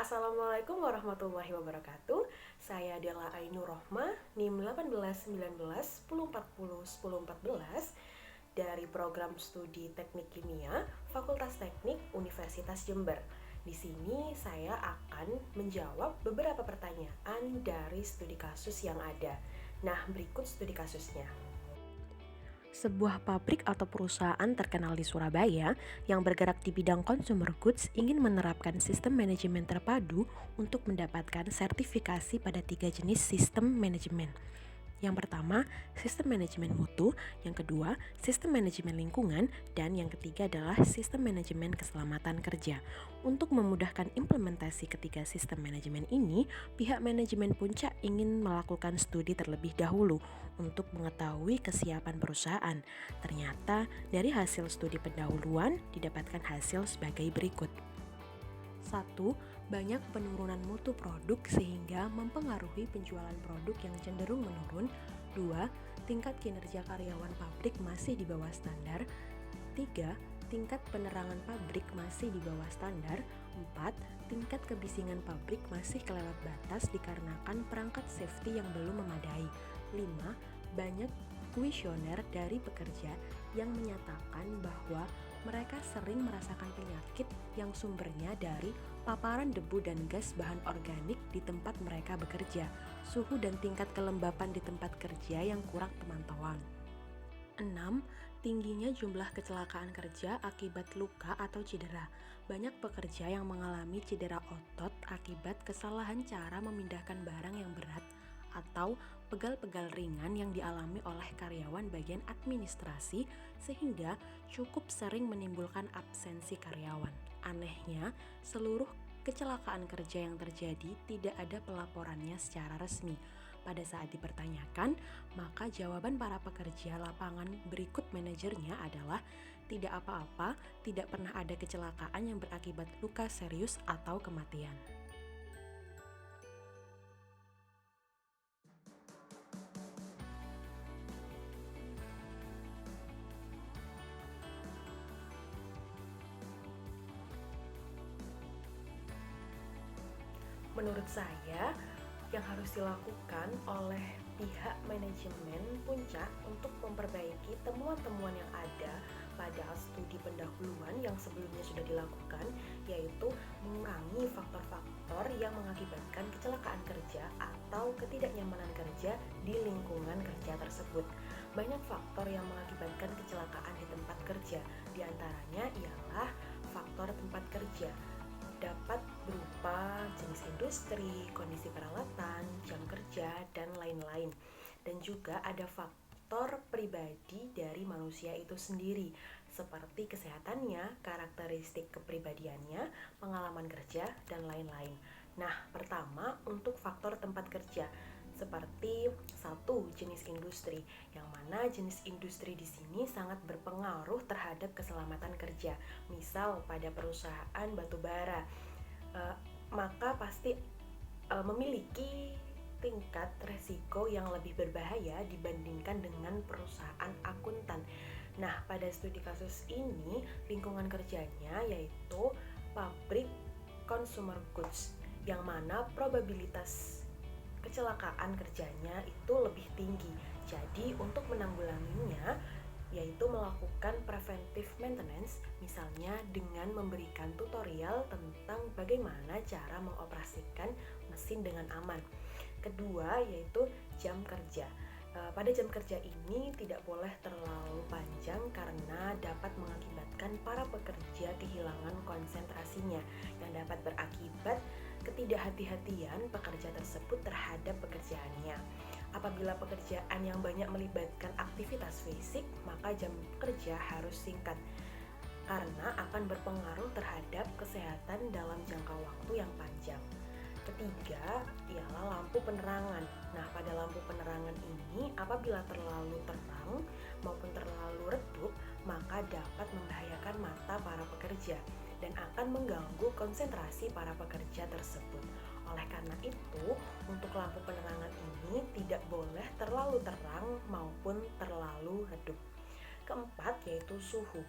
Assalamualaikum warahmatullahi wabarakatuh. Saya Dela Ainur Rohma, NIM 1819 1040 1014 dari program studi Teknik Kimia Fakultas Teknik Universitas Jember. Di sini saya akan menjawab beberapa pertanyaan dari studi kasus yang ada. Nah, berikut studi kasusnya. Sebuah pabrik atau perusahaan terkenal di Surabaya yang bergerak di bidang consumer goods ingin menerapkan sistem manajemen terpadu untuk mendapatkan sertifikasi pada 3 jenis sistem manajemen. Yang pertama, sistem manajemen mutu, yang kedua, sistem manajemen lingkungan, dan yang ketiga adalah sistem manajemen keselamatan kerja. Untuk memudahkan implementasi ketiga sistem manajemen ini, pihak manajemen Puncak ingin melakukan studi terlebih dahulu untuk mengetahui kesiapan perusahaan. Ternyata, dari hasil studi pendahuluan didapatkan hasil sebagai berikut. 1. Banyak penurunan mutu produk sehingga mempengaruhi penjualan produk yang cenderung menurun. 2. Tingkat kinerja karyawan pabrik masih di bawah standar. 3. Tingkat penerangan pabrik masih di bawah standar. 4. Tingkat kebisingan pabrik masih kelewat batas dikarenakan perangkat safety yang belum memadai. 5. Banyak kuesioner dari pekerja yang menyatakan bahwa mereka sering merasakan penyakit yang sumbernya dari paparan debu dan gas bahan organik di tempat mereka bekerja, suhu dan tingkat kelembapan di tempat kerja yang kurang pemantauan. 6. Tingginya jumlah kecelakaan kerja akibat luka atau cedera. Banyak pekerja yang mengalami cedera otot akibat kesalahan cara memindahkan barang yang berat atau pegal-pegal ringan yang dialami oleh karyawan bagian administrasi sehingga cukup sering menimbulkan absensi karyawan. Anehnya, seluruh kecelakaan kerja yang terjadi tidak ada pelaporannya secara resmi. Pada saat dipertanyakan, maka jawaban para pekerja lapangan berikut manajernya adalah tidak apa-apa, tidak pernah ada kecelakaan yang berakibat luka serius atau kematian. Menurut saya, yang harus dilakukan oleh pihak manajemen Puncak untuk memperbaiki temuan-temuan yang ada pada studi pendahuluan yang sebelumnya sudah dilakukan, yaitu mengurangi faktor-faktor yang mengakibatkan kecelakaan kerja atau ketidaknyamanan kerja di lingkungan kerja tersebut. Banyak faktor yang mengakibatkan kecelakaan di tempat kerja, diantaranya ialah faktor tempat kerja. Dapat berupa jenis industri, kondisi peralatan, jam kerja, dan lain-lain. Dan juga ada faktor pribadi dari manusia itu sendiri, seperti kesehatannya, karakteristik kepribadiannya, pengalaman kerja, dan lain-lain. Nah, pertama untuk faktor tempat kerja, seperti 1. Jenis industri, yang mana jenis industri di sini sangat berpengaruh terhadap keselamatan kerja. Misal pada perusahaan batubara, maka pasti memiliki tingkat resiko yang lebih berbahaya dibandingkan dengan perusahaan akuntan. Nah, pada studi kasus ini lingkungan kerjanya yaitu pabrik consumer goods, yang mana probabilitas kecelakaan kerjanya itu lebih tinggi. Jadi untuk menanggulanginya yaitu melakukan preventive maintenance, misalnya dengan memberikan tutorial tentang bagaimana cara mengoperasikan mesin dengan aman. Kedua yaitu jam kerja. Pada jam kerja ini tidak boleh terlalu panjang karena dapat mengakibatkan para pekerja kehilangan konsentrasinya yang dapat berakibat ketidakhati-hatian pekerja tersebut terhadap pekerjaannya. Apabila pekerjaan yang banyak melibatkan aktivitas fisik, maka jam kerja harus singkat karena akan berpengaruh terhadap kesehatan dalam jangka waktu yang panjang. Ketiga ialah lampu penerangan. Nah, pada lampu penerangan ini apabila terlalu terang maupun terlalu redup, maka dapat membahayakan mata para pekerja dan akan mengganggu konsentrasi para pekerja tersebut. Oleh karena itu, untuk lampu penerangan ini tidak boleh terlalu terang maupun terlalu redup. Keempat yaitu suhu.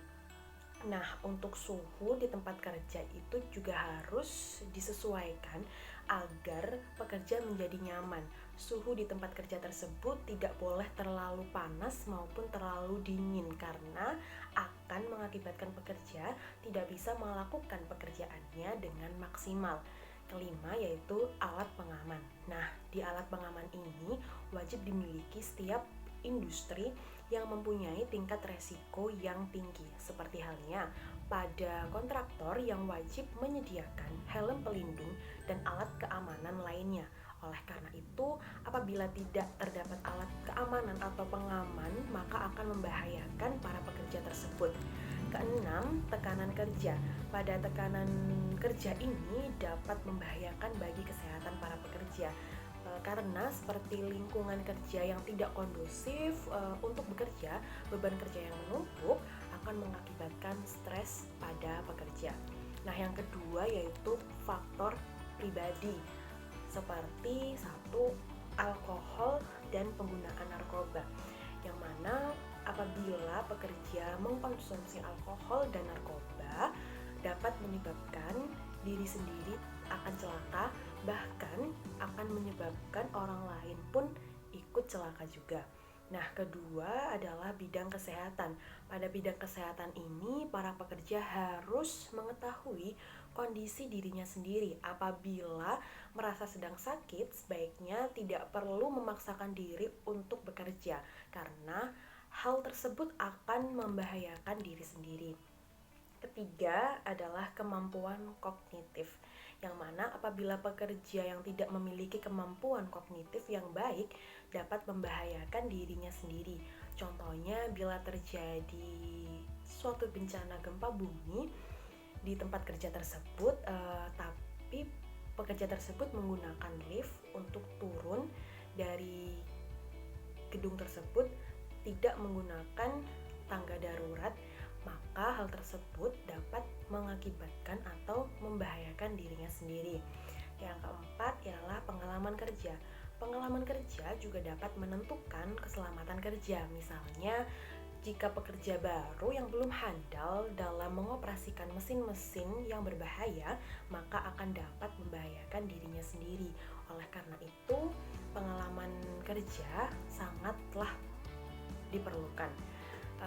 Nah, untuk suhu di tempat kerja itu juga harus disesuaikan agar pekerja menjadi nyaman. Suhu di tempat kerja tersebut tidak boleh terlalu panas maupun terlalu dingin karena akan mengakibatkan pekerja tidak bisa melakukan pekerjaannya dengan maksimal. Kelima yaitu alat pengaman. Nah, di alat pengaman ini wajib dimiliki setiap industri yang mempunyai tingkat resiko yang tinggi, seperti halnya pada kontraktor yang wajib menyediakan helm pelindung dan alat keamanan lainnya. Oleh karena itu, apabila tidak terdapat alat keamanan atau pengaman, maka akan membahayakan para pekerja tersebut. Keenam, tekanan kerja. Pada tekanan kerja ini dapat membahayakan bagi kesehatan para pekerja karena seperti lingkungan kerja yang tidak kondusif untuk bekerja, beban kerja yang menumpuk akan mengakibatkan stres pada pekerja. Nah, yang kedua yaitu faktor pribadi seperti satu, alkohol dan penggunaan narkoba, yang mana apabila pekerja mengkonsumsi alkohol dan narkoba dapat menyebabkan diri sendiri akan celaka, bahkan akan menyebabkan orang lain pun ikut celaka juga. Nah, kedua adalah bidang kesehatan. Pada bidang kesehatan ini, para pekerja harus mengetahui kondisi dirinya sendiri. Apabila merasa sedang sakit, sebaiknya tidak perlu memaksakan diri untuk bekerja, karena hal tersebut akan membahayakan diri sendiri. Ketiga adalah kemampuan kognitif, yang mana apabila pekerja yang tidak memiliki kemampuan kognitif yang baik dapat membahayakan dirinya sendiri. Contohnya bila terjadi suatu bencana gempa bumi di tempat kerja tersebut, tapi pekerja tersebut menggunakan lift untuk turun dari gedung tersebut, tidak menggunakan tangga darurat, maka hal tersebut dapat mengakibatkan atau membahayakan dirinya sendiri. Yang keempat ialah pengalaman kerja. Pengalaman kerja juga dapat menentukan keselamatan kerja. Misalnya, jika pekerja baru yang belum handal dalam mengoperasikan mesin-mesin yang berbahaya, maka akan dapat membahayakan dirinya sendiri. Oleh karena itu, pengalaman kerja sangatlah diperlukan.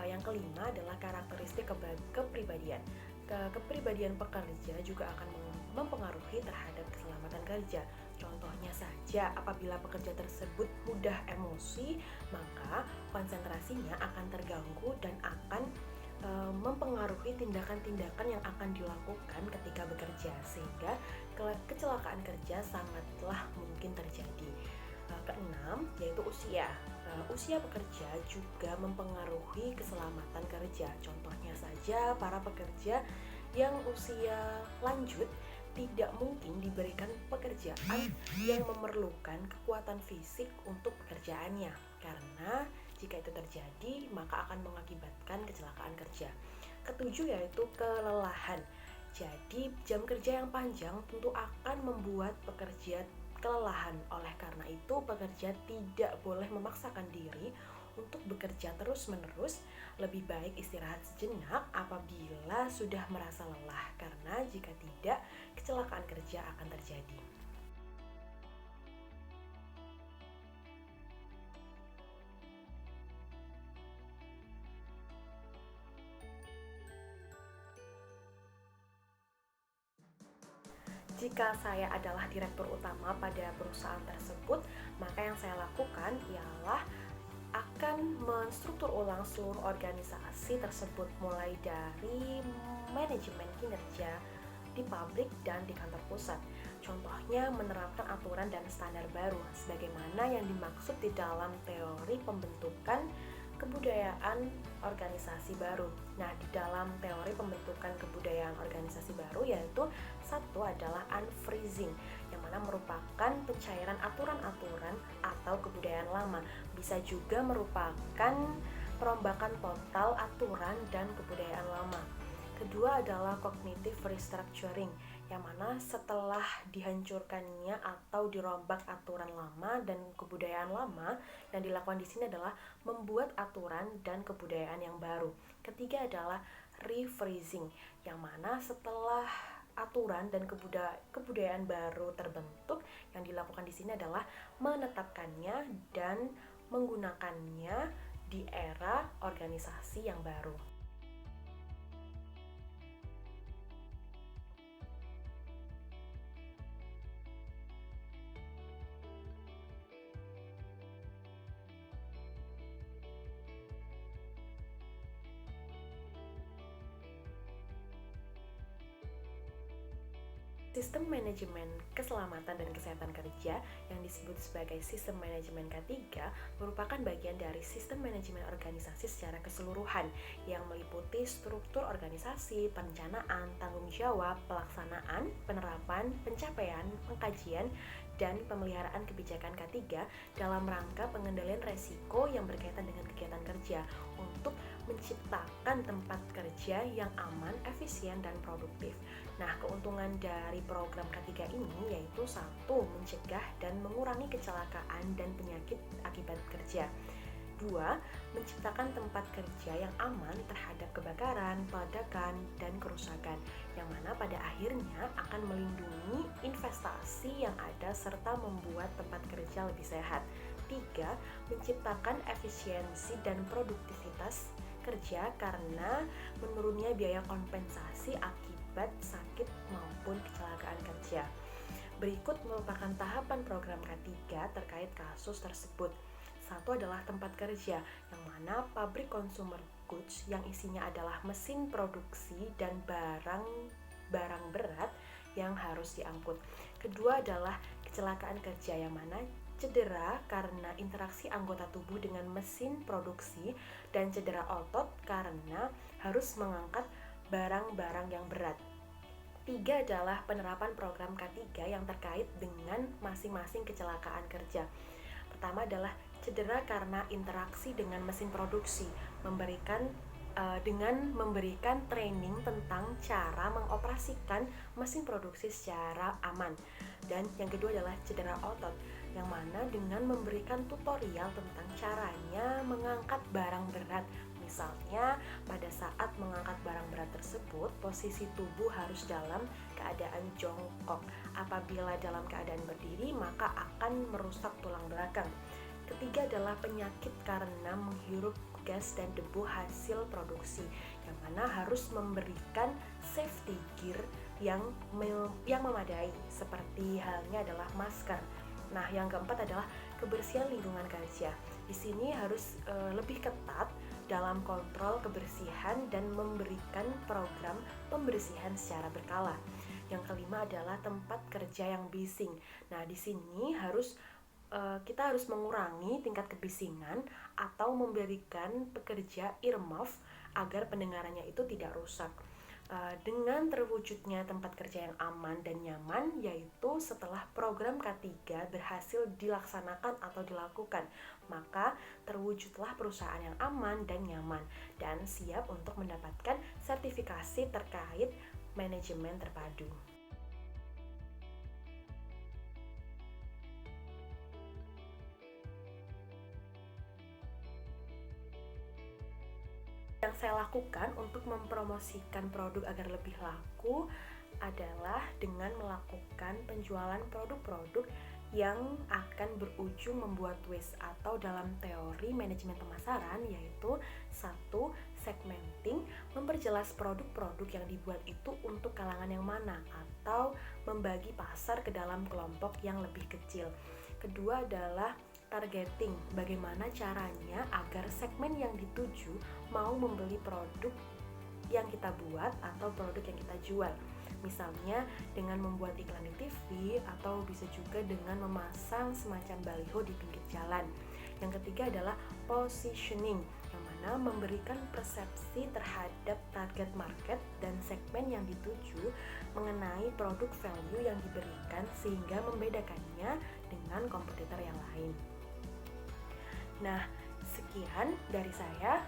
Yang kelima adalah karakteristik kepribadian. Kepribadian pekerja juga akan mempengaruhi terhadap keselamatan kerja. Contohnya saja, apabila pekerja tersebut mudah emosi, maka konsentrasinya akan terganggu dan akan mempengaruhi tindakan-tindakan yang akan dilakukan ketika bekerja, sehingga kecelakaan kerja sangatlah mungkin terjadi. Keenam yaitu usia. Usia pekerja juga mempengaruhi keselamatan kerja. Contohnya saja, para pekerja yang usia lanjut tidak mungkin diberikan pekerjaan yang memerlukan kekuatan fisik untuk pekerjaannya, karena jika itu terjadi maka akan mengakibatkan kecelakaan kerja. Ketujuh yaitu kelelahan. Jadi jam kerja yang panjang tentu akan membuat pekerja kelelahan. Oleh karena itu, pekerja tidak boleh memaksakan diri untuk bekerja terus-menerus. Lebih baik istirahat sejenak apabila sudah merasa lelah, karena jika tidak, kecelakaan kerja akan terjadi. Jika saya adalah direktur utama pada perusahaan tersebut, maka yang saya lakukan ialah akan menstruktur ulang seluruh organisasi tersebut, mulai dari manajemen kinerja di pabrik dan di kantor pusat. Contohnya menerapkan aturan dan standar baru sebagaimana yang dimaksud di dalam teori pembentukan kebudayaan organisasi baru. Nah, di dalam teori pembentukan kebudayaan organisasi baru yaitu satu adalah unfreezing, yang mana merupakan pencairan aturan-aturan atau kebudayaan lama. Bisa juga merupakan perombakan total aturan dan kebudayaan lama. Kedua adalah cognitive restructuring, yang mana setelah dihancurkannya atau dirombak aturan lama dan kebudayaan lama, yang dilakukan di sini adalah membuat aturan dan kebudayaan yang baru. Ketiga adalah rephrasing, yang mana setelah aturan dan kebudayaan baru terbentuk, yang dilakukan di sini adalah menetapkannya dan menggunakannya di era organisasi yang baru. Sistem manajemen keselamatan dan kesehatan kerja yang disebut sebagai sistem manajemen K3 merupakan bagian dari sistem manajemen organisasi secara keseluruhan yang meliputi struktur organisasi, perencanaan, tanggung jawab, pelaksanaan, penerapan, pencapaian, pengkajian, dan pemeliharaan kebijakan K3 dalam rangka pengendalian resiko yang berkaitan dengan kegiatan kerja untuk menciptakan tempat kerja yang aman, efisien, dan produktif. Nah, keuntungan dari program K3 ini yaitu 1. Mencegah dan mengurangi kecelakaan dan penyakit akibat kerja. 2. Menciptakan tempat kerja yang aman terhadap kebakaran, peledakan, dan kerusakan, yang mana pada akhirnya akan melindungi investasi yang ada serta membuat tempat kerja lebih sehat. 3. Menciptakan efisiensi dan produktivitas kerja karena menurunnya biaya kompensasi akibat sakit maupun kecelakaan kerja. Berikut merupakan tahapan program K3 terkait kasus tersebut. 1 adalah tempat kerja, yang mana pabrik consumer goods yang isinya adalah mesin produksi dan barang berat yang harus diangkut. Kedua adalah kecelakaan kerja, yang mana cedera karena interaksi anggota tubuh dengan mesin produksi dan cedera otot karena harus mengangkat barang-barang yang berat. 3 adalah penerapan program K3 yang terkait dengan masing-masing kecelakaan kerja. Pertama adalah cedera karena interaksi dengan mesin produksi, dengan memberikan training tentang cara mengoperasikan mesin produksi secara aman. Dan yang kedua adalah cedera otot, yang mana dengan memberikan tutorial tentang caranya mengangkat barang berat. Misalnya, pada saat mengangkat barang berat tersebut, posisi tubuh harus dalam keadaan jongkok. Apabila dalam keadaan berdiri, maka akan merusak tulang belakang. Ketiga adalah penyakit karena menghirup gas dan debu hasil produksi, yang mana harus memberikan safety gear yang memadai, seperti halnya adalah masker. Nah, yang keempat adalah kebersihan lingkungan kerja. Di sini harus lebih ketat dalam kontrol kebersihan dan memberikan program pembersihan secara berkala. Yang kelima adalah tempat kerja yang bising. Nah, di sini kita harus mengurangi tingkat kebisingan atau memberikan pekerja earmuff agar pendengarannya itu tidak rusak. Dengan terwujudnya tempat kerja yang aman dan nyaman, yaitu setelah program K3 berhasil dilaksanakan atau dilakukan, maka terwujudlah perusahaan yang aman dan nyaman dan siap untuk mendapatkan sertifikasi terkait manajemen terpadu. Yang saya lakukan untuk mempromosikan produk agar lebih laku adalah dengan melakukan penjualan produk-produk yang akan berujung membuat waste, atau dalam teori manajemen pemasaran yaitu 1. Segmenting, memperjelas produk-produk yang dibuat itu untuk kalangan yang mana, atau membagi pasar ke dalam kelompok yang lebih kecil. Kedua adalah targeting, bagaimana caranya agar segmen yang dituju mau membeli produk yang kita buat atau produk yang kita jual. Misalnya dengan membuat iklan di TV, atau bisa juga dengan memasang semacam baliho di pinggir jalan. Yang ketiga adalah positioning, yang mana memberikan persepsi terhadap target market dan segmen yang dituju mengenai produk value yang diberikan sehingga membedakannya dengan kompetitor yang lain. Nah, sekian dari saya.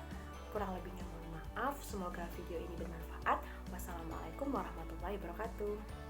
Kurang lebihnya mohon maaf. Semoga video ini bermanfaat. Wassalamualaikum warahmatullahi wabarakatuh.